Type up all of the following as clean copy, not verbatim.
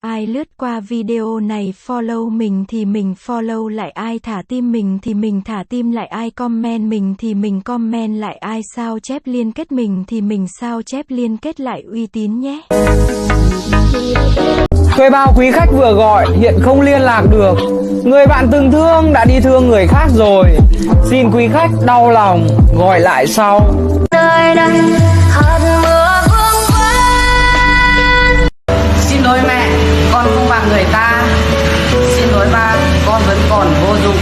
Ai lướt qua video này follow mình thì mình follow lại, ai thả tim mình thì mình thả tim lại, ai comment mình thì mình comment lại, ai sao chép liên kết mình thì mình sao chép liên kết lại, uy tín nhé. Thuê bao quý khách vừa gọi hiện không liên lạc được. Người bạn từng thương đã đi thương người khác rồi. Xin quý khách đau lòng gọi lại sau. Nơi đây hạt mưa vương vấn. Xin lỗi mẹ, con không bằng người ta. Xin lỗi ba, con vẫn còn vô dụng.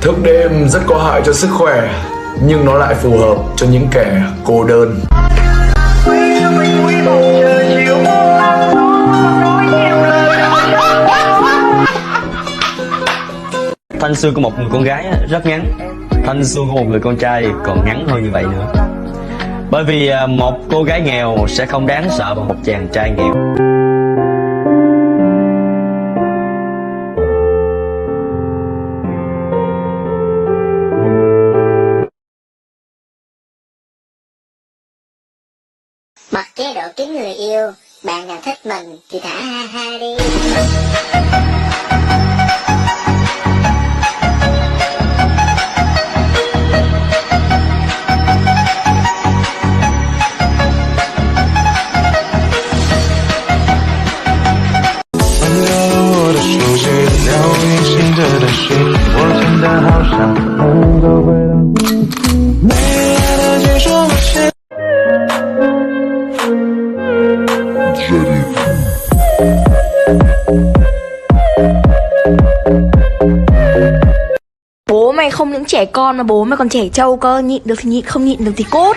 Thức đêm rất có hại cho sức khỏe, nhưng nó lại phù hợp cho những kẻ cô đơn. Thanh xuân của một người con gái rất ngắn, thanh xuân của một người con trai còn ngắn hơn như vậy nữa. Bởi vì một cô gái nghèo sẽ không đáng sợ bằng một chàng trai nghèo. Bật chế độ kiếm người yêu, bạn nào thích mình thì thả ha ha đi. Bố mày không những trẻ con mà bố mày còn trẻ trâu cơ, nhịn được thì nhịn, không nhịn được thì cốt.